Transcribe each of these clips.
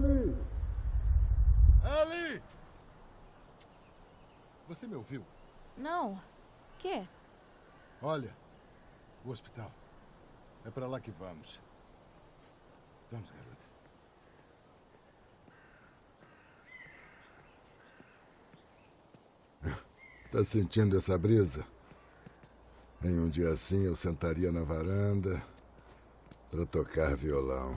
Ellie! Ellie! Você me ouviu? Não. Quê? Olha, o hospital. É pra lá que vamos. Vamos, garota. Tá sentindo essa brisa? Em um dia assim eu sentaria na varanda para tocar violão.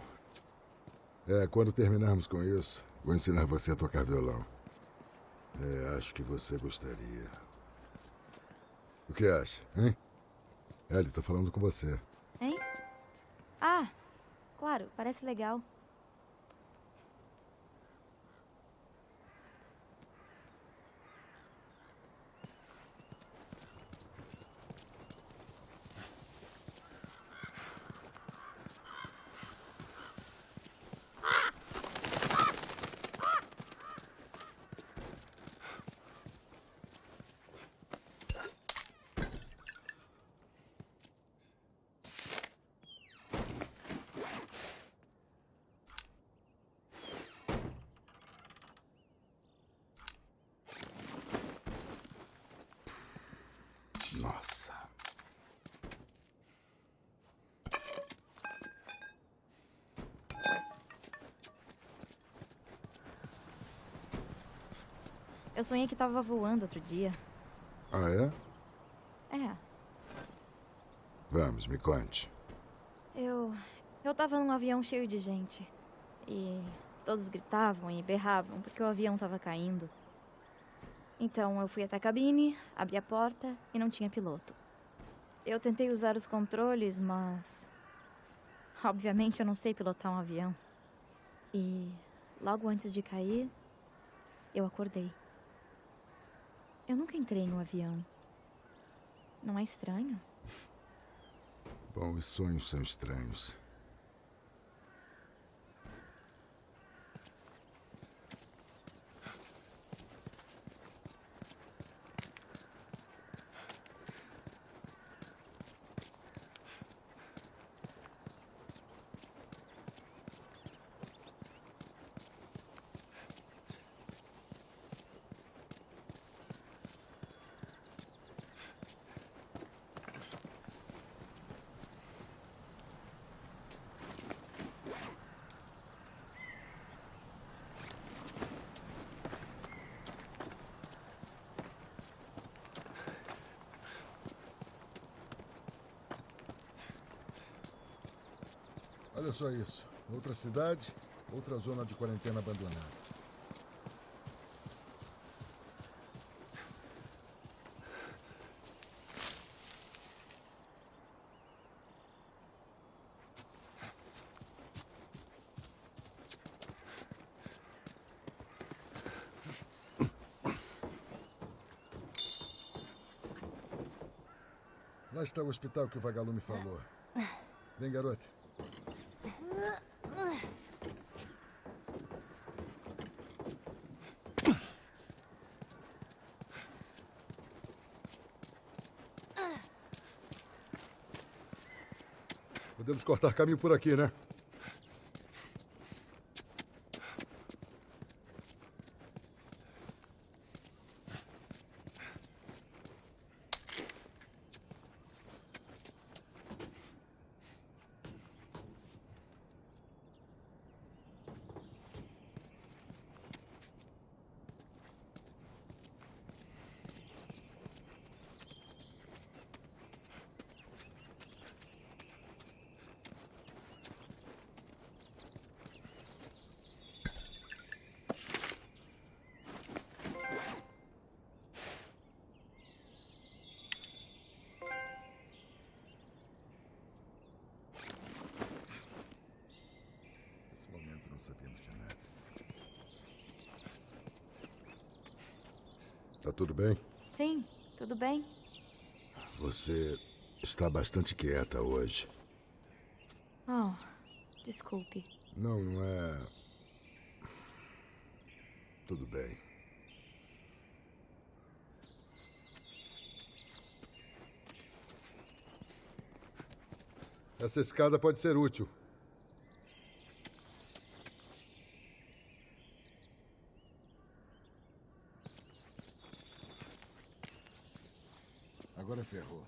Quando terminarmos com isso, vou ensinar você a tocar violão. Acho que você gostaria. O que acha, hein? Ellie, tô falando com você. Hein? Ah, claro, parece legal. Nossa. Eu sonhei que tava voando outro dia. Ah, é? É, Vamos, me conte. eu tava num avião cheio de gente. E todos gritavam e berravam porque o avião tava caindo. Então eu fui até a cabine, abri a porta e não tinha piloto. Eu tentei usar os controles, mas... obviamente eu não sei pilotar um avião. E logo antes de cair, eu acordei. Eu nunca entrei em um avião. Não é estranho? Bom, os sonhos são estranhos. Olha só isso. Outra cidade, outra zona de quarentena abandonada. Lá está o hospital que o vagalume falou. Vem, garota. Podemos cortar caminho por aqui, né? Nesse momento não sabíamos de nada. Tá tudo bem? Sim, tudo bem. Você está bastante quieta hoje. Oh, desculpe. Não, não é... Tudo bem. Essa escada pode ser útil. agora ferrou.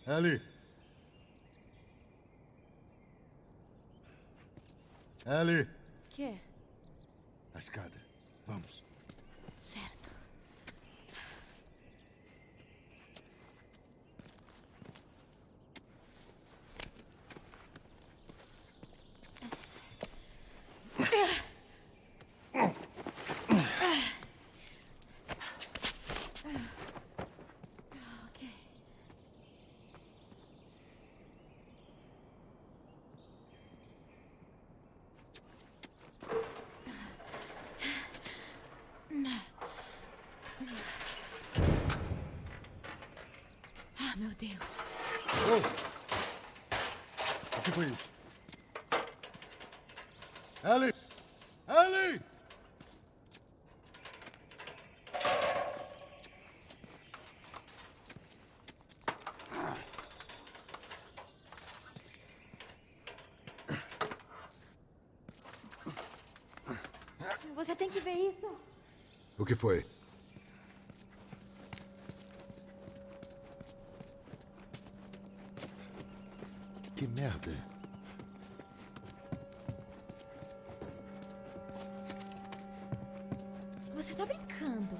Ellie! Ellie! Quê? A escada. Vamos. Certo. Ah, meu Deus. Oh! O que foi isso? Ellie! Ellie! Você tem que ver isso. O que foi? Que merda. Você tá brincando.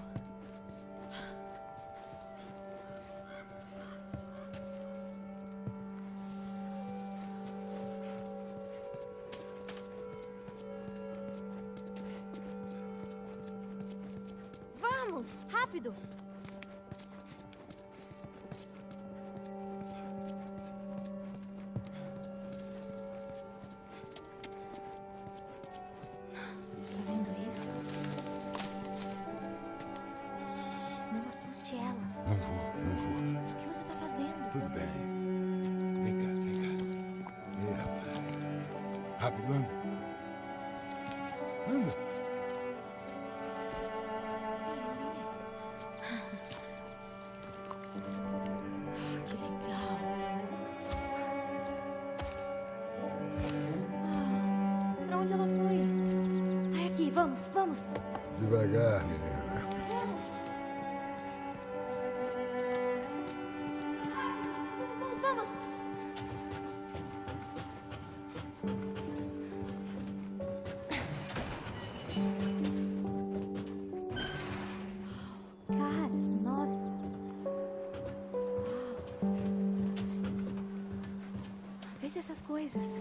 Vamos, rápido. Tá vendo isso? Shhh, não assuste ela. Não vou. O que você tá fazendo? Tudo bem. Vem cá. Ei, rapaz. Rápido, anda. Anda. Que legal. Ah, pra onde ela foi? Ai, aqui, vamos. Devagar, menina. Vamos. Cara, nossa. Uau. Veja essas coisas.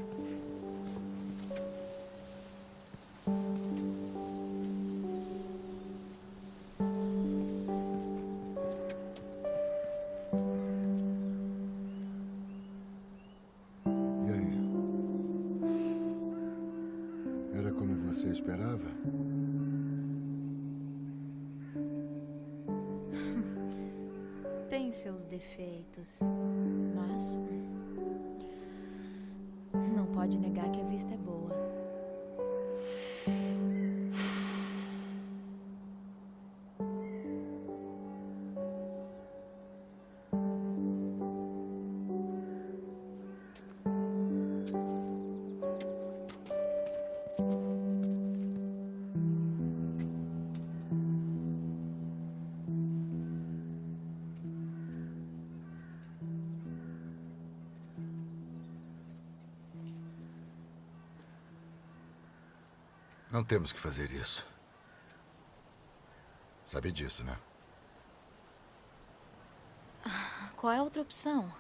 E aí? Era como você esperava? Tem seus defeitos, mas não pode negar que a vista é boa. Não temos que fazer isso. Sabe disso, né? Qual é a outra opção?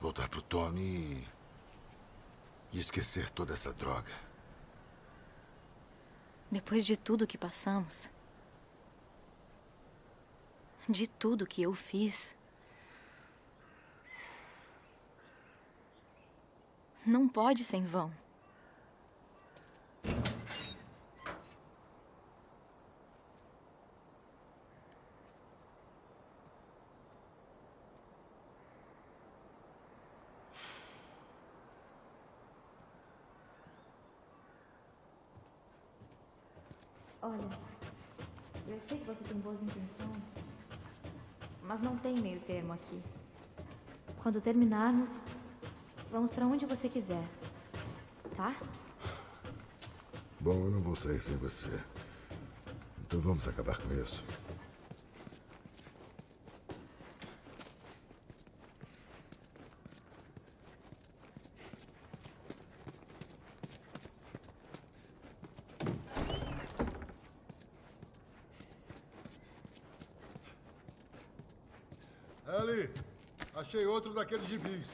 Voltar pro Tommy e esquecer toda essa droga. Depois de tudo que passamos, de tudo que eu fiz, não pode ser em vão. Olha, eu sei que você tem boas intenções, mas não tem meio termo aqui. Quando terminarmos, vamos pra onde você quiser, tá? Bom, eu não vou sair sem você. Então vamos acabar com isso. Ellie, achei outro daqueles gibis.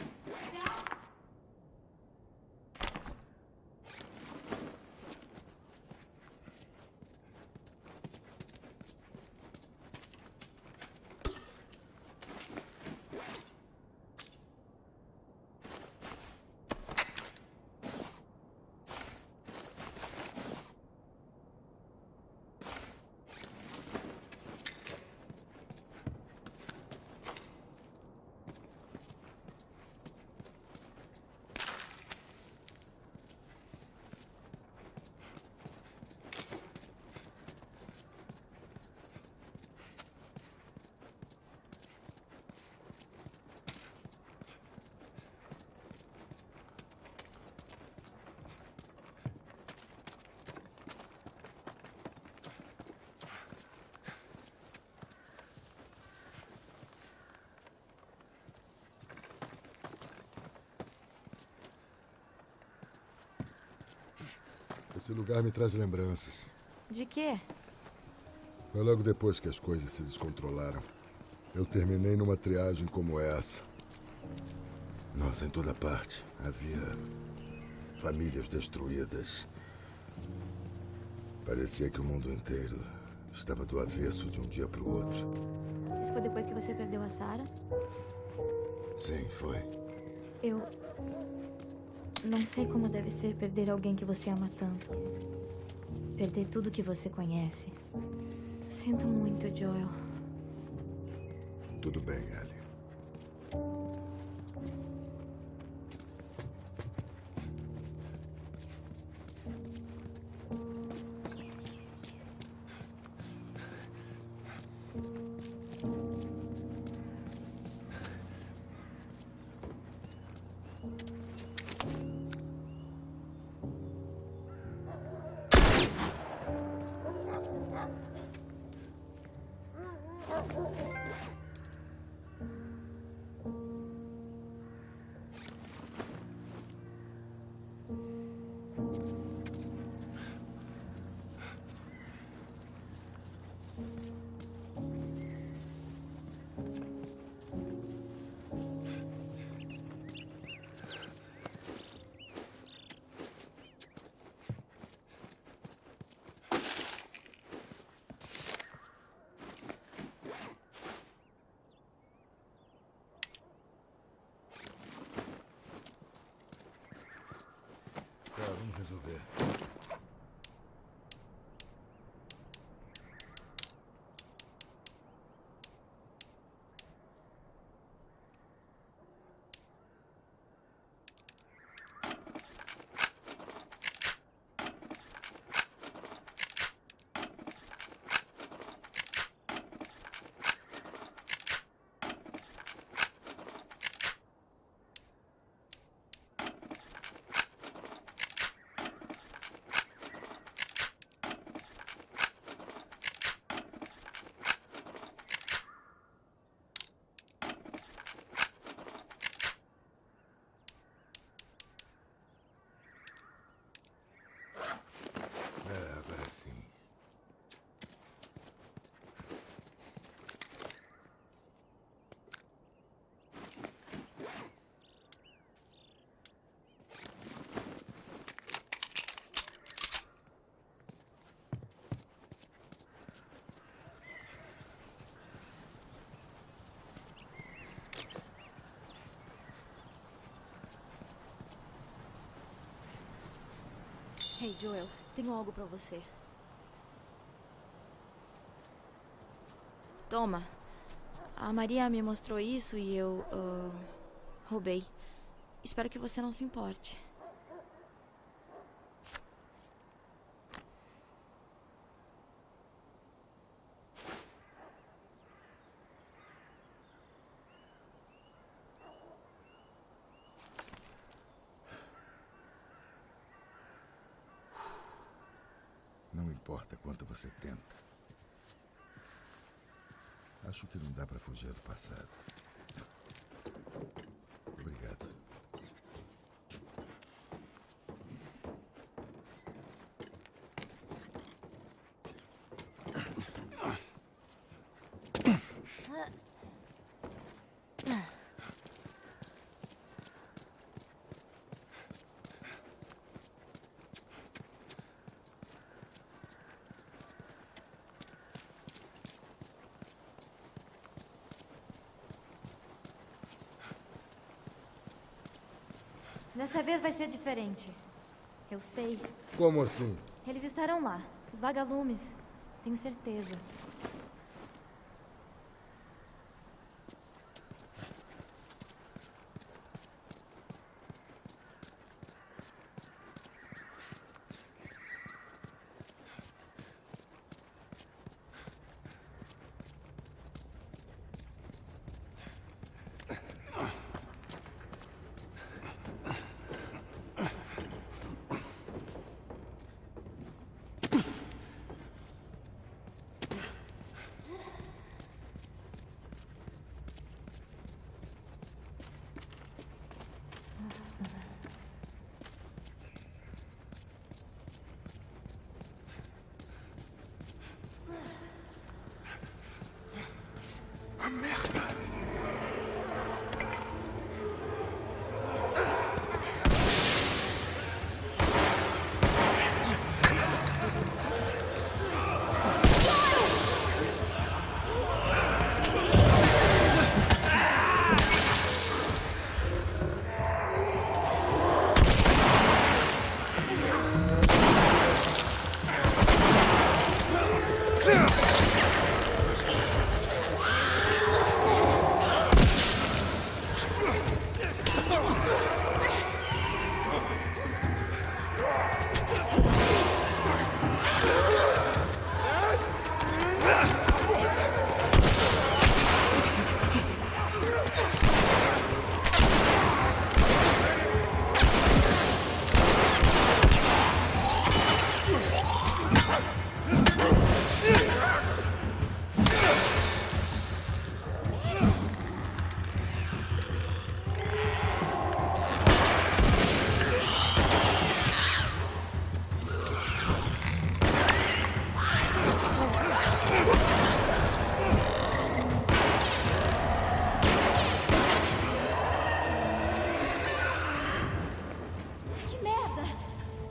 Esse lugar me traz lembranças. De quê? Foi logo depois que as coisas se descontrolaram. Eu terminei numa triagem como essa. Nossa, em toda parte havia famílias destruídas. Parecia que o mundo inteiro estava do avesso de um dia para o outro. Isso foi depois que você perdeu a Sarah? Sim, foi. Eu não sei como deve ser perder alguém que você ama tanto. Perder tudo que você conhece. Sinto muito, Joel. Tudo bem, Ellie. Vamos resolver. Agora sim. Hey, Joel, tenho algo pra você. Toma. A Maria me mostrou isso e eu roubei. Espero que você não se importe. Não importa quanto você tenta. Acho que não dá para fugir do passado. Obrigado. Dessa vez vai ser diferente. Eu sei. Como assim? Eles estarão lá. Os vagalumes. Tenho certeza.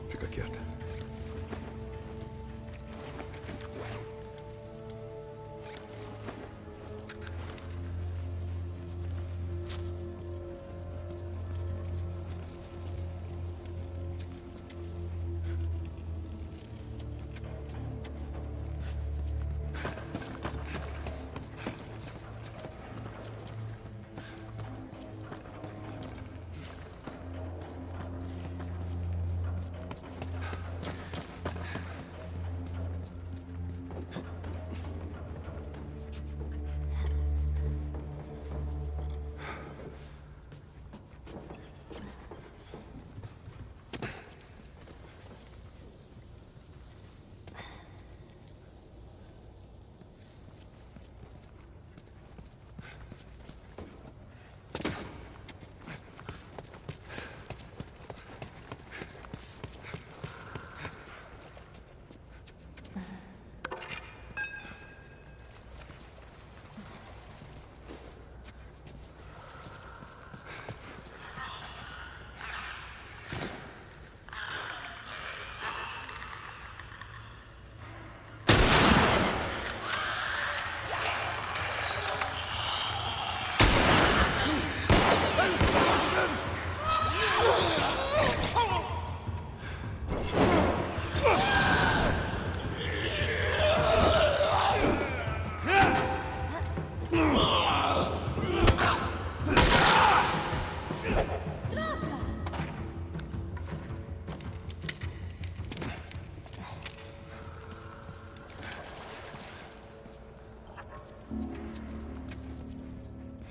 Fica quieta.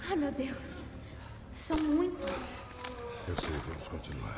Ai, meu Deus. São muitos. Eu sei, vamos continuar.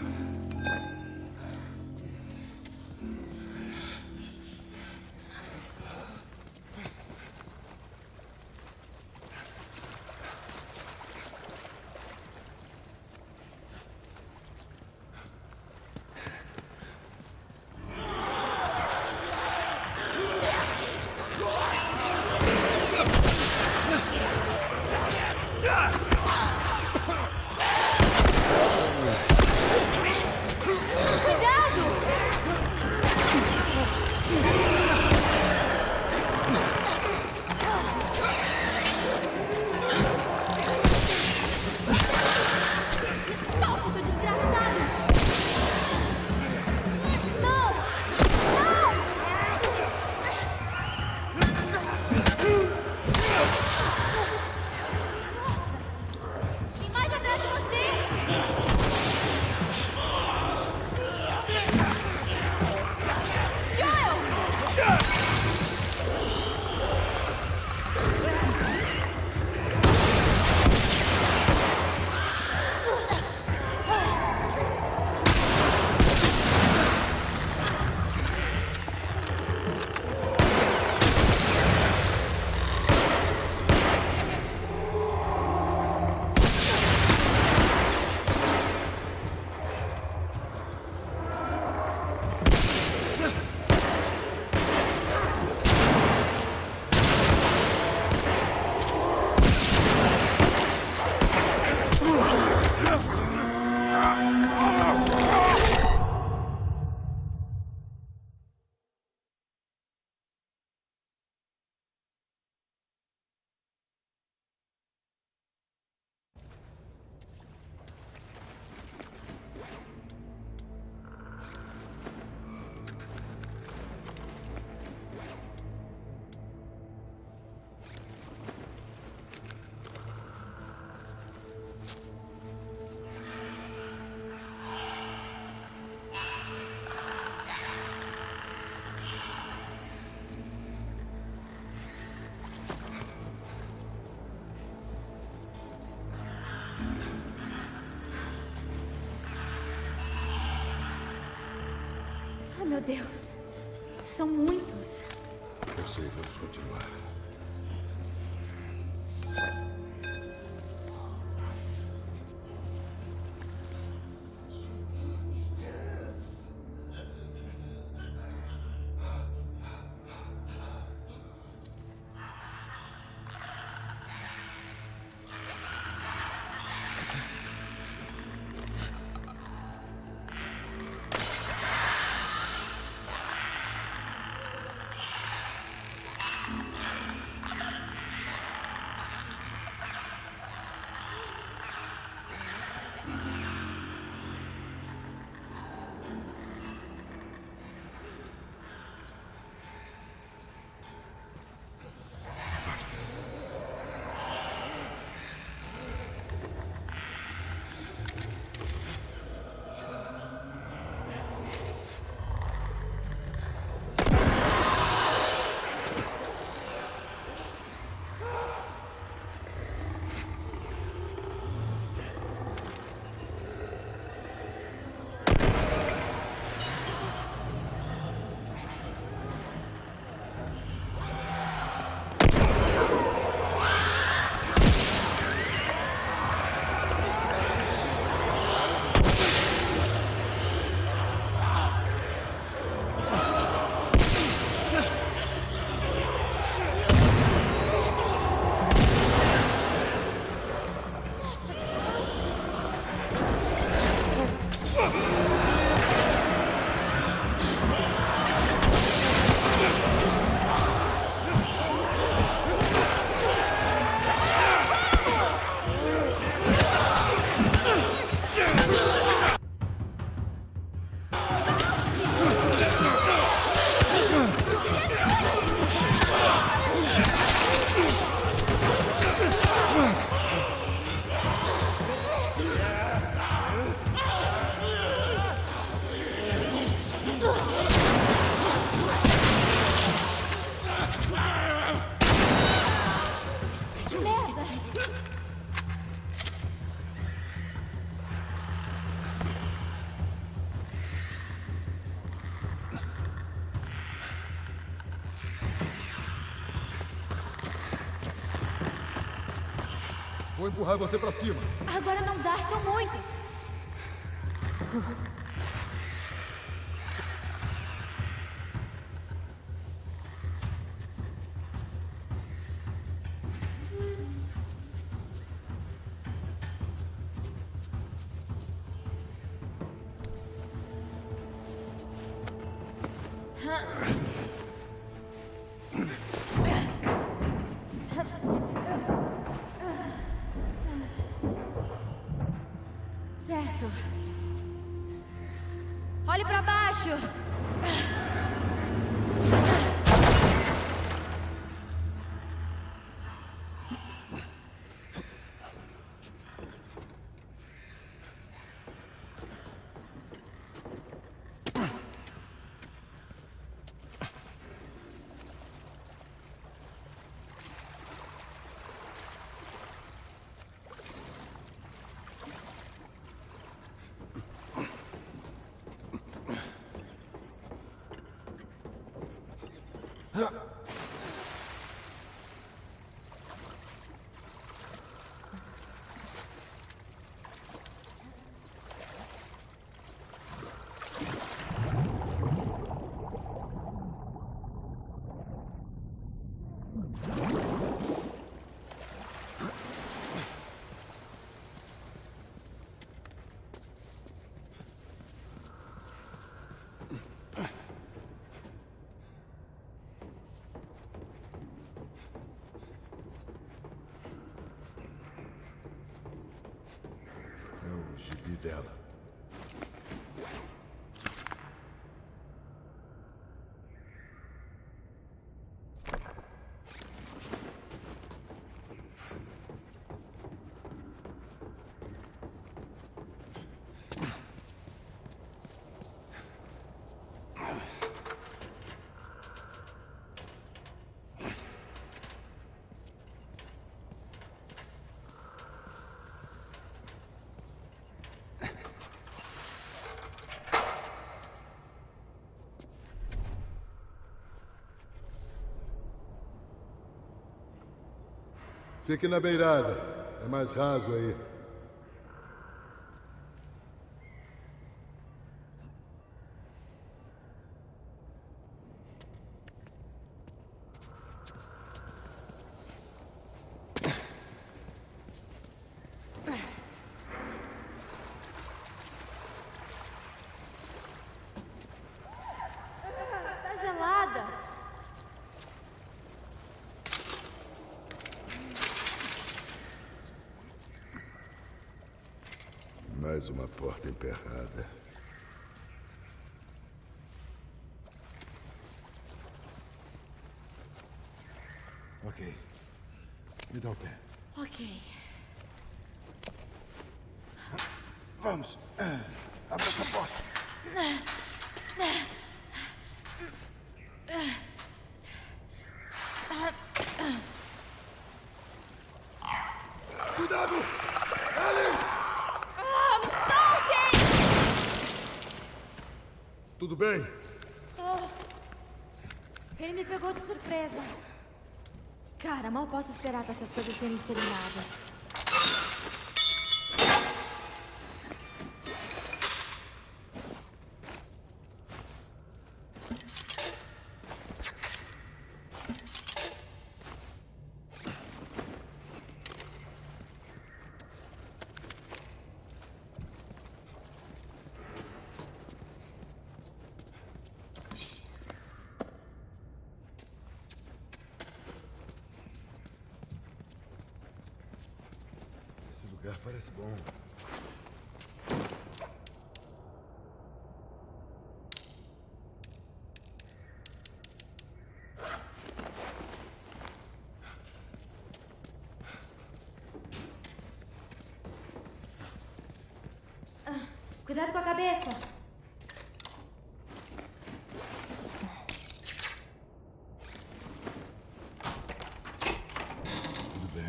meu Deus. São muitos. Eu sei, vamos continuar. Afaste-se. Vou empurrar você pra cima. Agora não dá, são muitos. Certo. Olhe pra baixo. É o gibi dela. Fique na beirada. É mais raso aí. Tá gelada. Mais uma porta emperrada. Ok. Me dá o pé. Ok. Vamos. Abra essa porta. Cuidado! Alice! Me soltem! Tudo bem? Ele me pegou de surpresa. Cara, mal posso esperar pra essas coisas serem exterminadas. Esse lugar parece bom. Cuidado com a cabeça. Tudo bem.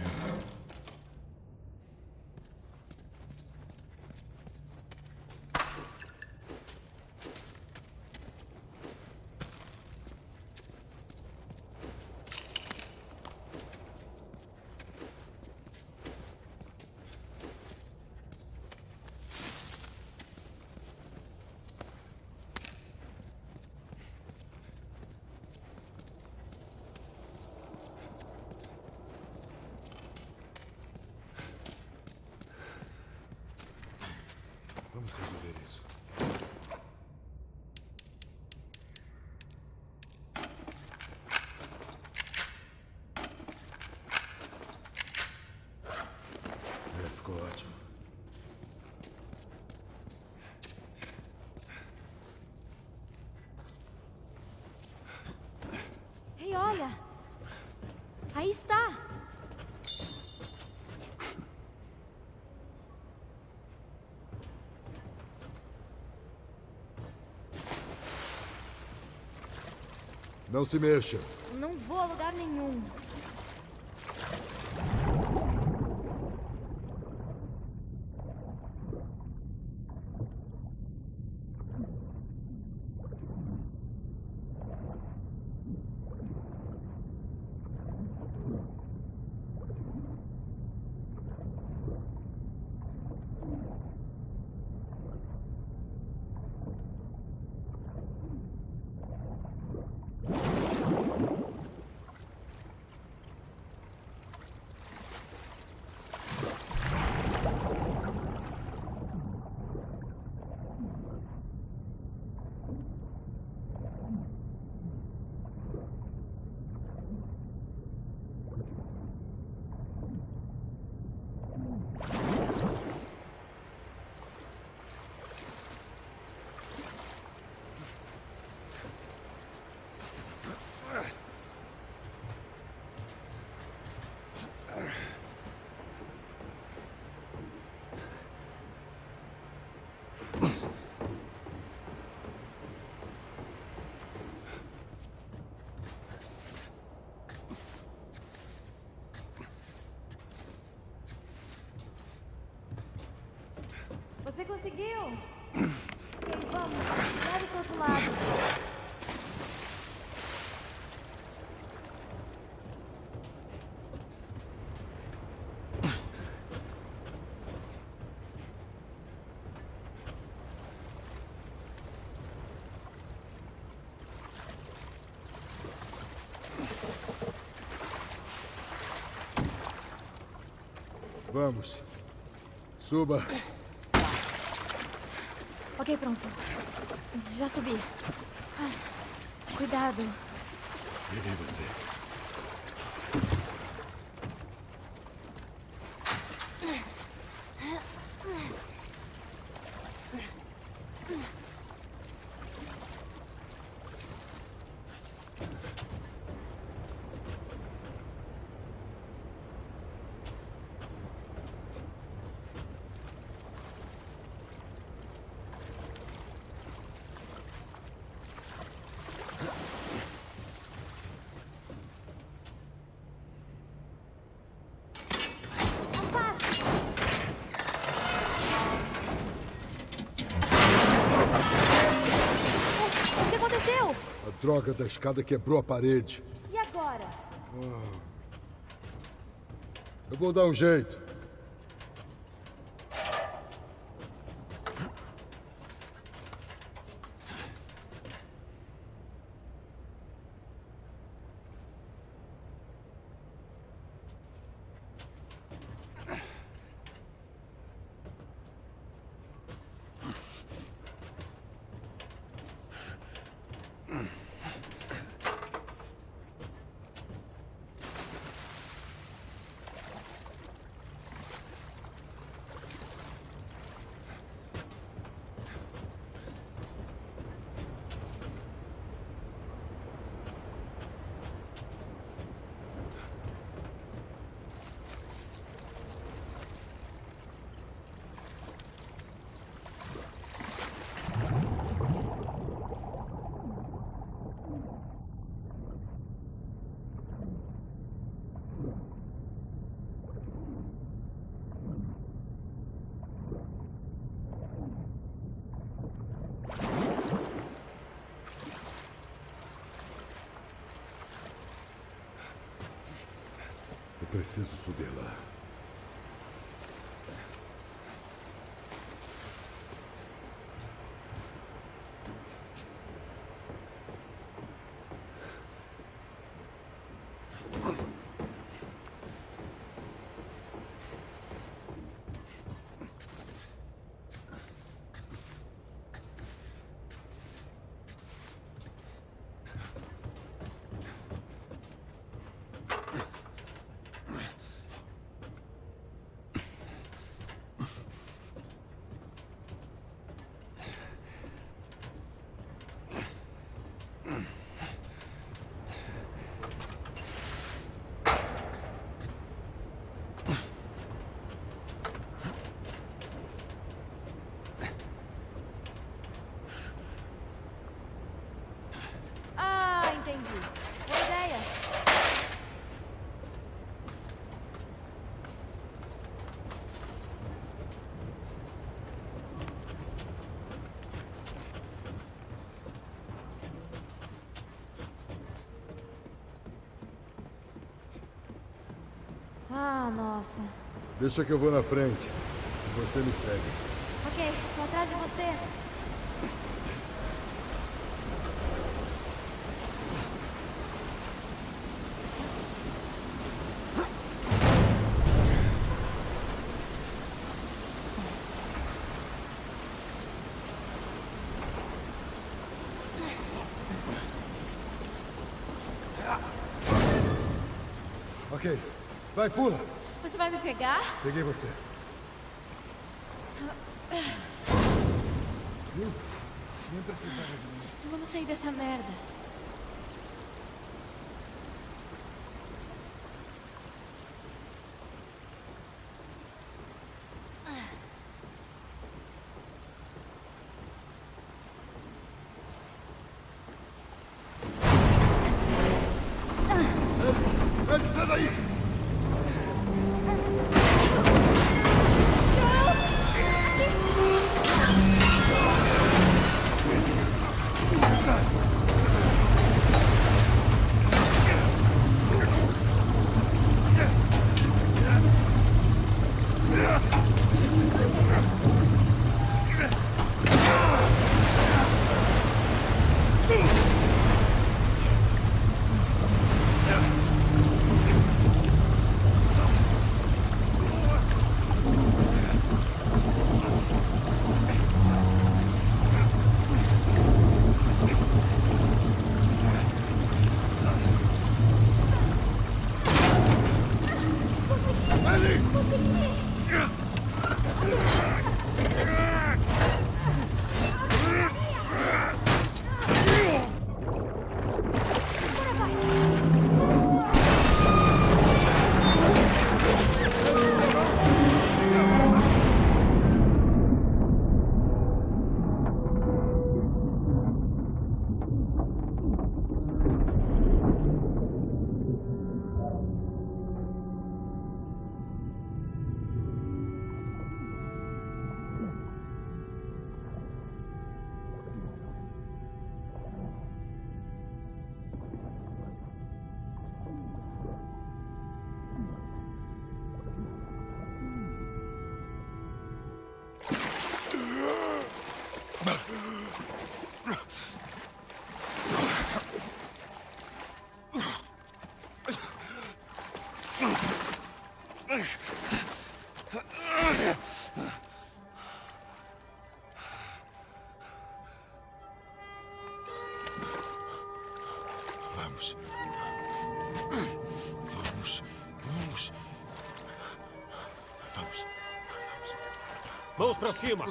Vamos resolver isso. Ficou ótimo. Ei, olha! Aí está! Não se mexa. Não vou a lugar nenhum. Você conseguiu? Ok, vamos. Leve pro outro lado. Vamos. Suba. Ok, pronto. Já subi. Cuidado. Peguei você. O que aconteceu? A droga da escada quebrou a parede. E agora? Eu vou dar um jeito. Eu preciso subir lá. Entendi. Boa ideia. Nossa. Deixa que eu vou na frente. Você me segue. Ok, tô atrás de você. Ok. Vai, pula. Você vai me pegar? Peguei você. Viu? Nem precisava de mim. Vamos sair dessa merda. Ele, sai daí! Vamos. Vamos. Vamos. Vamos. Mãos pra cima!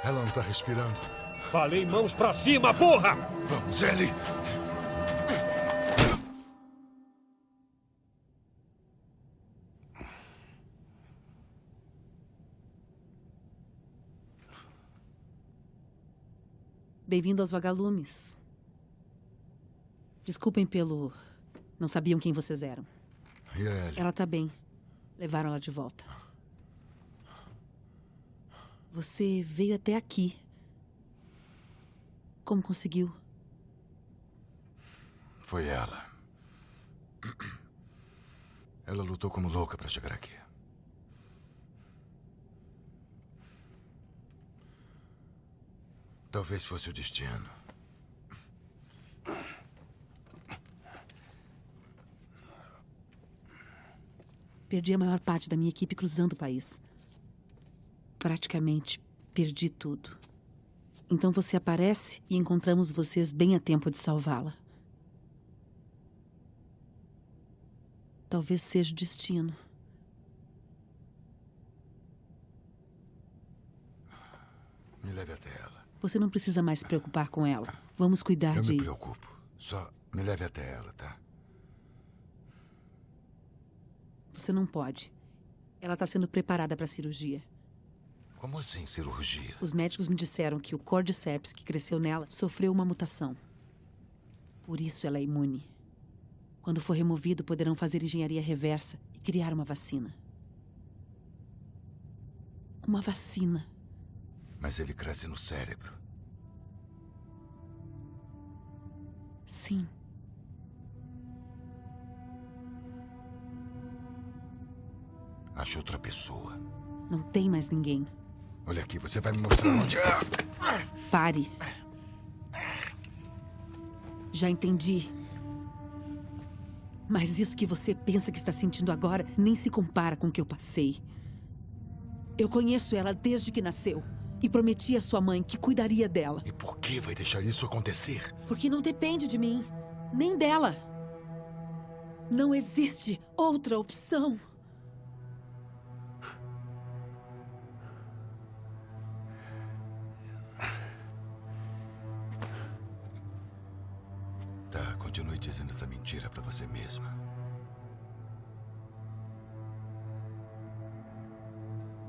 Ela não tá respirando. Falei mãos pra cima, porra! Vamos, Ellie! Bem-vindo aos Vagalumes. Desculpem pelo... Não sabiam quem vocês eram. E a Ellie? Ela tá bem. Levaram ela de volta. Você veio até aqui. Como conseguiu? Foi ela. Ela lutou como louca para chegar aqui. Talvez fosse o destino. Perdi a maior parte da minha equipe cruzando o país. Praticamente perdi tudo. Então você aparece e encontramos vocês bem a tempo de salvá-la. Talvez seja o destino. Me leve até ela. Você não precisa mais se preocupar com ela. Vamos cuidar Eu de... me preocupo. Só me leve até ela, tá? Você não pode. Ela está sendo preparada para a cirurgia. Como assim, cirurgia? Os médicos me disseram que o Cordyceps que cresceu nela sofreu uma mutação. Por isso ela é imune. Quando for removido, poderão fazer engenharia reversa e criar uma vacina. Uma vacina. Mas ele cresce no cérebro. Sim. Acho outra pessoa. Não tem mais ninguém. Olha aqui, você vai me mostrar onde... Pare. Já entendi. Mas isso que você pensa que está sentindo agora nem se compara com o que eu passei. Eu conheço ela desde que nasceu. E prometi à sua mãe que cuidaria dela. E por que vai deixar isso acontecer? Porque não depende de mim, nem dela. Não existe outra opção. Tá, continue dizendo essa mentira pra você mesma.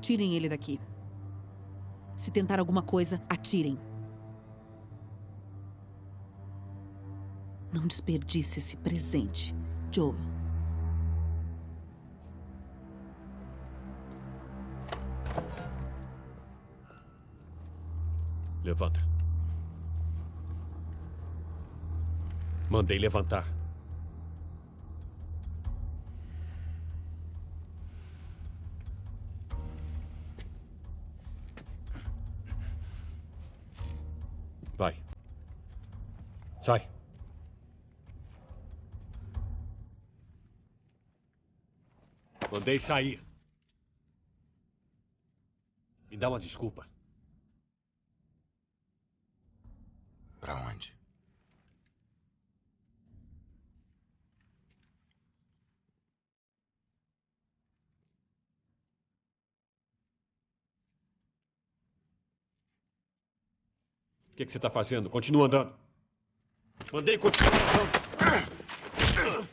Tirem ele daqui. Se tentar alguma coisa, atirem. Não desperdice esse presente, Joel. Levanta. Mandei levantar. Vai. Sai. Mandei sair. Me dá uma desculpa. Pra onde? O que você está fazendo? Continua andando. Mandei continuar andando.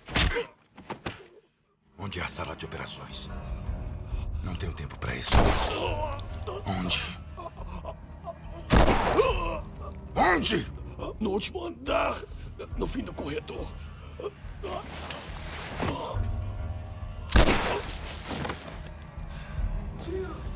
Onde é a sala de operações? Não tenho tempo pra isso. Onde? Onde? No último andar. No fim do corredor. Tira!